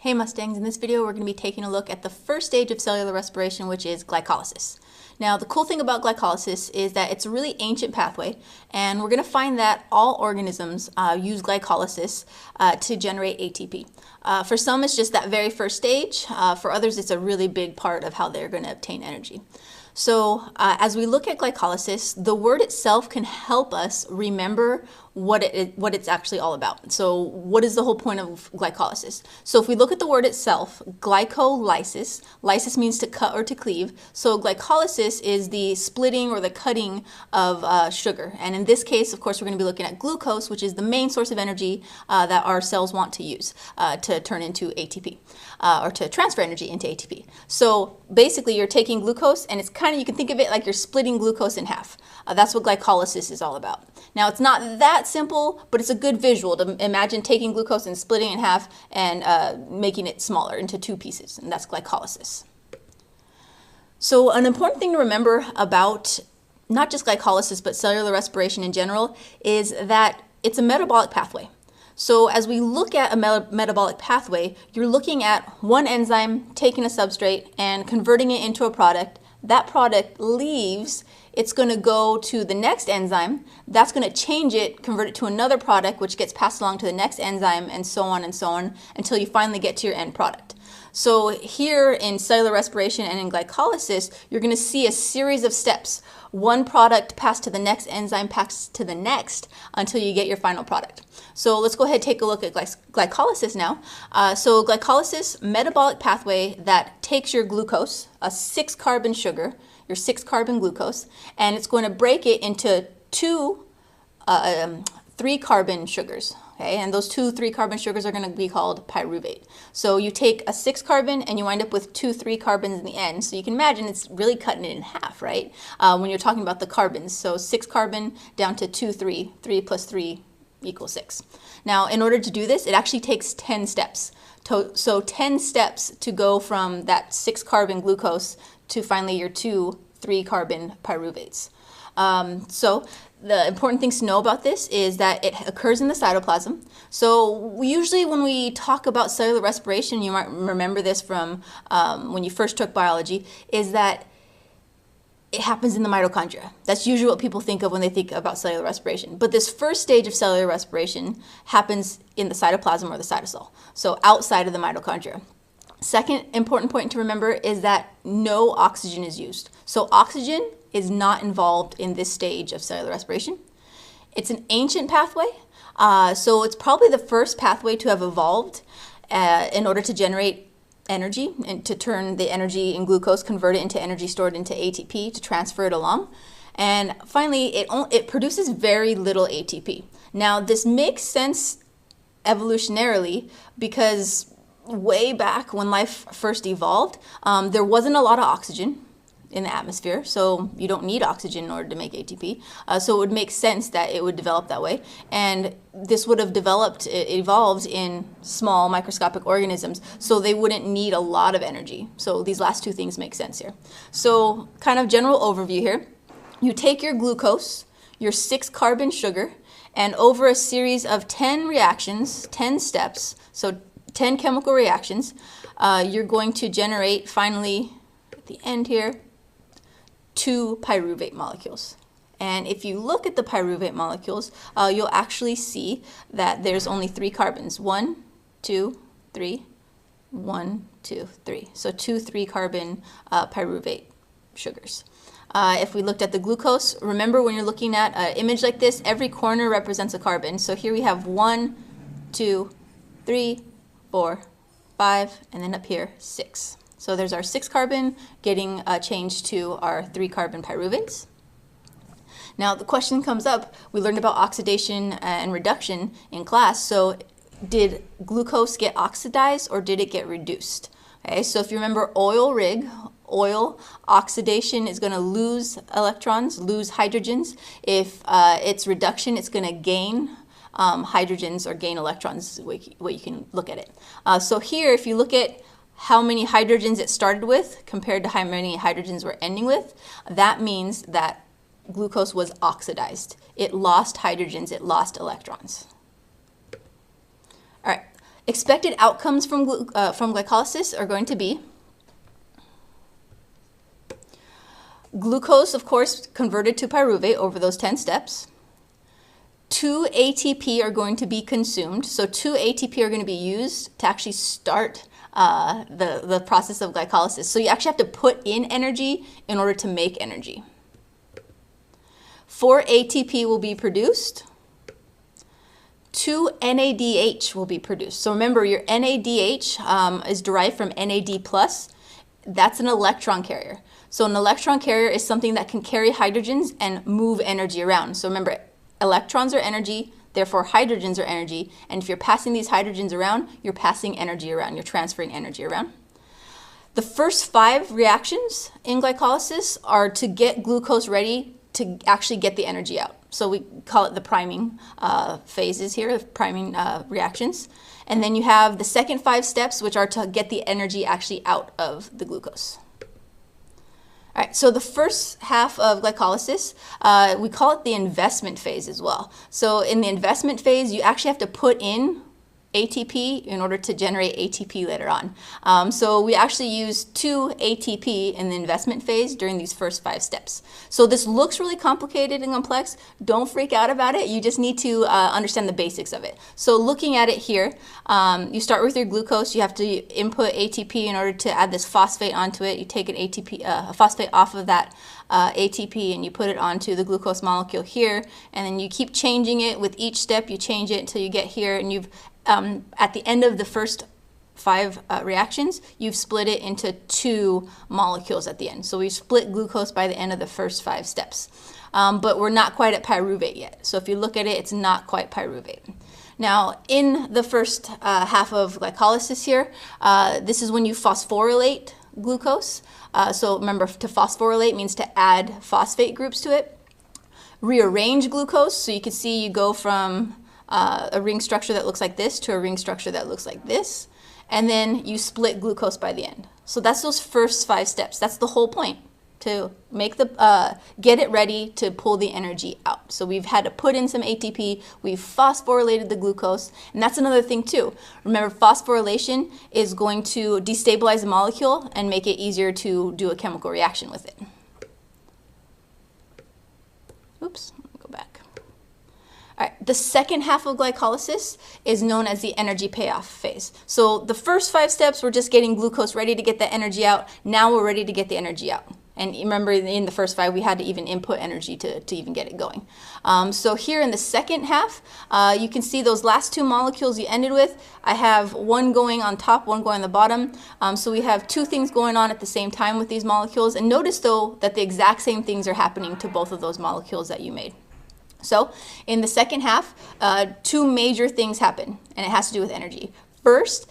Hey Mustangs, in this video we're going to be taking a look at the first stage of cellular respiration, which is glycolysis. Now the cool thing about glycolysis is that it's a really ancient pathway, and we're going to find that all organisms use glycolysis to generate ATP. For some it's just that very first stage, for others it's a really big part of how they're going to obtain energy. So as we look at glycolysis, the word itself can help us remember what it's actually all about. So what is the whole point of glycolysis? So if we look at the word itself, glycolysis, lysis means to cut or to cleave. So glycolysis is the splitting or the cutting of sugar. And in this case, of course, we're going to be looking at glucose, which is the main source of energy that our cells want to use to turn into ATP or to transfer energy into ATP. So basically you're taking glucose, and it's kind of, you can think of it like you're splitting glucose in half. That's what glycolysis is all about. Now it's not that simple, but it's a good visual to imagine taking glucose and splitting it in half and making it smaller into two pieces, and that's glycolysis. So an important thing to remember about not just glycolysis but cellular respiration in general is that it's a metabolic pathway. So as we look at a metabolic pathway, you're looking at one enzyme taking a substrate and converting it into a product. That product leaves, it's going to go to the next enzyme, that's going to change it, convert it to another product, which gets passed along to the next enzyme, and so on until you finally get to your end product. So here in cellular respiration and in glycolysis, you're going to see a series of steps. One product passed to the next, enzyme passed to the next, until you get your final product. So let's go ahead and take a look at glycolysis now. So glycolysis, metabolic pathway that takes your glucose, a 6-carbon sugar, your 6-carbon glucose, and it's going to break it into two 3-carbon sugars. Okay, and those two 3-carbon sugars are going to be called pyruvate. So you take a 6-carbon and you wind up with two 3-carbons in the end. So you can imagine it's really cutting it in half, right? When you're talking about the carbons. So 6-carbon down to 2, 3. 3 plus 3 equals 6. Now, in order to do this, it actually takes 10 steps. So 10 steps to go from that 6-carbon glucose to finally your two 3-carbon pyruvates. So the important things to know about this is that it occurs in the cytoplasm. So usually when we talk about cellular respiration, you might remember this from when you first took biology, is that it happens in the mitochondria. That's usually what people think of when they think about cellular respiration. But this first stage of cellular respiration happens in the cytoplasm or the cytosol, so outside of the mitochondria. Second important point to remember is that no oxygen is used. So oxygen is not involved in this stage of cellular respiration. It's an ancient pathway, so it's probably the first pathway to have evolved in order to generate energy and to turn the energy in glucose, convert it into energy stored into ATP to transfer it along. And finally, it produces very little ATP. Now, this makes sense evolutionarily because way back when life first evolved, there wasn't a lot of oxygen in the atmosphere, so you don't need oxygen in order to make ATP. So it would make sense that it would develop that way. And this would have evolved in small microscopic organisms, so they wouldn't need a lot of energy. So these last two things make sense here. So kind of general overview here. You take your glucose, your 6-carbon sugar, and over a series of 10 reactions, 10 steps, so 10 chemical reactions, you're going to generate finally, at the end here, 2 pyruvate molecules. And if you look at the pyruvate molecules, you'll actually see that there's only 3 carbons. 1, 2, 3, 1, 2, 3. So 2 3-carbon pyruvate sugars. If we looked at the glucose, remember when you're looking at an image like this, every corner represents a carbon. So here we have 1, 2, 3, 4, 5, and then up here 6. So there's our 6-carbon getting changed to our 3-carbon pyruvates. Now the question comes up, we learned about oxidation and reduction in class, so did glucose get oxidized or did it get reduced? Okay, so if you remember oil rig, oil oxidation is going to lose electrons, lose hydrogens. If it's reduction, it's going to gain hydrogens or gain electrons, the way you can look at it. So here, if you look at how many hydrogens it started with compared to how many hydrogens we're ending with, that means that glucose was oxidized. It lost hydrogens, it lost electrons. All right, Expected outcomes from glycolysis are going to be glucose, of course, converted to pyruvate over those 10 steps. 2 ATP are going to be consumed. So 2 ATP are going to be used to actually start the process of glycolysis. So you actually have to put in energy in order to make energy. 4 ATP will be produced. 2 NADH will be produced. So remember, your NADH is derived from NAD+. That's an electron carrier. So an electron carrier is something that can carry hydrogens and move energy around. So remember, electrons are energy, therefore hydrogens are energy. And if you're passing these hydrogens around, you're passing energy around. You're transferring energy around. The first 5 reactions in glycolysis are to get glucose ready to actually get the energy out. So we call it the priming phases here, the priming reactions. And then you have the second 5 steps, which are to get the energy actually out of the glucose. All right, so the first half of glycolysis, we call it the investment phase as well. So in the investment phase, you actually have to put in ATP in order to generate ATP later on. So we actually use 2 ATP in the investment phase during these first 5 steps. So this looks really complicated and complex. Don't freak out about it. You just need to understand the basics of it. So looking at it here, you start with your glucose. You have to input ATP in order to add this phosphate onto it. You take an ATP, a phosphate off of that ATP and you put it onto the glucose molecule here, and then you keep changing it with each step. You change it until you get here, and you've at the end of the first 5 reactions, you've split it into 2 molecules at the end. So we've split glucose by the end of the first 5 steps. But we're not quite at pyruvate yet. So if you look at it, it's not quite pyruvate. Now, in the first half of glycolysis here, this is when you phosphorylate glucose. So remember, to phosphorylate means to add phosphate groups to it. Rearrange glucose, so you can see you go from a ring structure that looks like this to a ring structure that looks like this, and then you split glucose by the end. So that's those first 5 steps. That's the whole point, to make the get it ready to pull the energy out. So we've had to put in some ATP, we've phosphorylated the glucose, and that's another thing too. Remember, phosphorylation is going to destabilize the molecule and make it easier to do a chemical reaction with it. Oops, let me go back. All right, the second half of glycolysis is known as the energy payoff phase. So the first 5 steps, we're just getting glucose ready to get the energy out. Now we're ready to get the energy out. And remember, in the first 5, we had to even input energy to even get it going. So here in the second half, you can see those last 2 molecules you ended with. I have one going on top, one going on the bottom. So we have 2 things going on at the same time with these molecules. And notice, though, that the exact same things are happening to both of those molecules that you made. So in the second half, 2 major things happen, and it has to do with energy. First,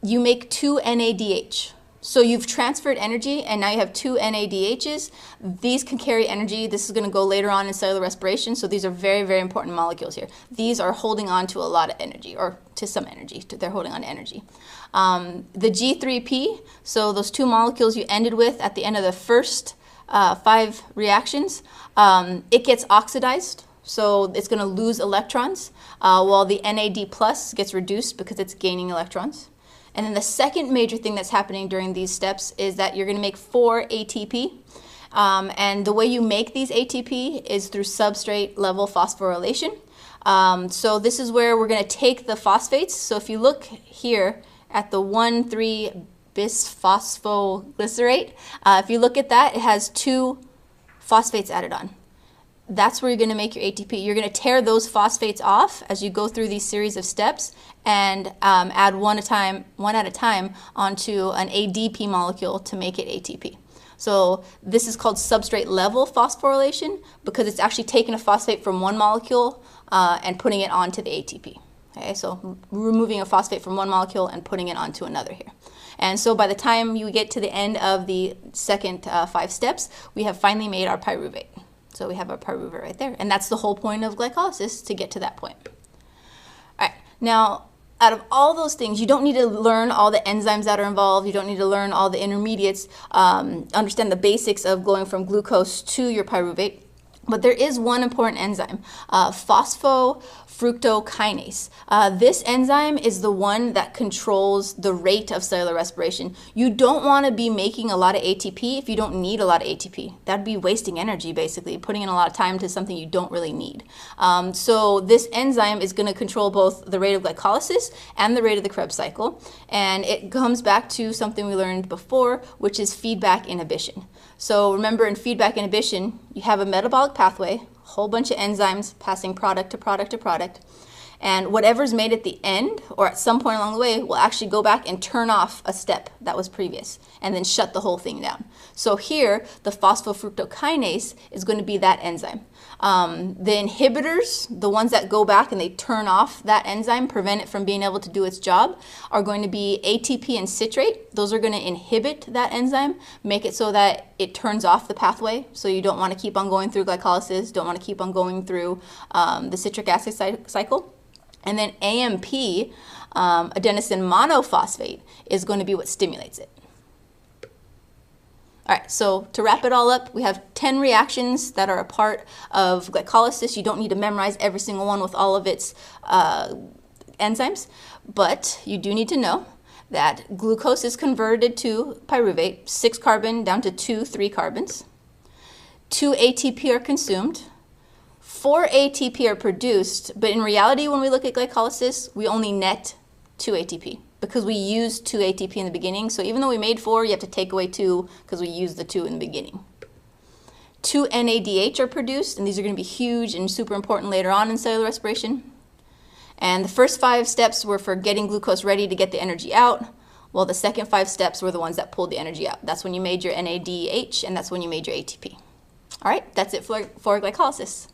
you make 2 NADH. So you've transferred energy, and now you have 2 NADHs. These can carry energy. This is going to go later on in cellular respiration, so these are very, very important molecules here. These are holding on to a lot of energy, or to some energy. They're holding on to energy. The G3P, so those 2 molecules you ended with at the end of the first 5 reactions, it gets oxidized. So it's going to lose electrons, while the NAD plus gets reduced because it's gaining electrons. And then the second major thing that's happening during these steps is that you're going to make 4 ATP. And the way you make these ATP is through substrate level phosphorylation. So this is where we're going to take the phosphates. So if you look here at the 1,3-bisphosphoglycerate, if you look at that, it has 2 phosphates added on. That's where you're going to make your ATP. You're going to tear those phosphates off as you go through these series of steps and add one at a time onto an ADP molecule to make it ATP. So this is called substrate level phosphorylation because it's actually taking a phosphate from one molecule and putting it onto the ATP. Okay, so removing a phosphate from one molecule and putting it onto another here. And so by the time you get to the end of the second 5 steps, we have finally made our pyruvate. So we have our pyruvate right there. And that's the whole point of glycolysis, to get to that point. All right. Now, out of all those things, you don't need to learn all the enzymes that are involved. You don't need to learn all the intermediates. Understand the basics of going from glucose to your pyruvate. But there is one important enzyme, phosphofructokinase. This enzyme is the one that controls the rate of cellular respiration. You don't want to be making a lot of ATP if you don't need a lot of ATP. That'd be wasting energy, basically, putting in a lot of time to something you don't really need. So this enzyme is going to control both the rate of glycolysis and the rate of the Krebs cycle. And it comes back to something we learned before, which is feedback inhibition. So remember, in feedback inhibition, you have a metabolic pathway, a whole bunch of enzymes passing product to product to product, and whatever's made at the end or at some point along the way will actually go back and turn off a step that was previous and then shut the whole thing down. So here, the phosphofructokinase is going to be that enzyme. The inhibitors, the ones that go back and they turn off that enzyme, prevent it from being able to do its job, are going to be ATP and citrate. Those are going to inhibit that enzyme, make it so that it turns off the pathway. So you don't want to keep on going through glycolysis, don't want to keep on going through the citric acid cycle. And then AMP, adenosine monophosphate, is going to be what stimulates it. All right, so to wrap it all up, we have 10 reactions that are a part of glycolysis. You don't need to memorize every single one with all of its enzymes, but you do need to know that glucose is converted to pyruvate, 6 carbon down to 2, 3 carbons. 2 ATP are consumed. 4 ATP are produced, but in reality, when we look at glycolysis, we only net 2 ATP because we used 2 ATP in the beginning. So even though we made 4, you have to take away 2 because we used the 2 in the beginning. 2 NADH are produced, and these are going to be huge and super important later on in cellular respiration. And the first 5 steps were for getting glucose ready to get the energy out, while the second 5 steps were the ones that pulled the energy out. That's when you made your NADH, and that's when you made your ATP. All right, that's it for glycolysis.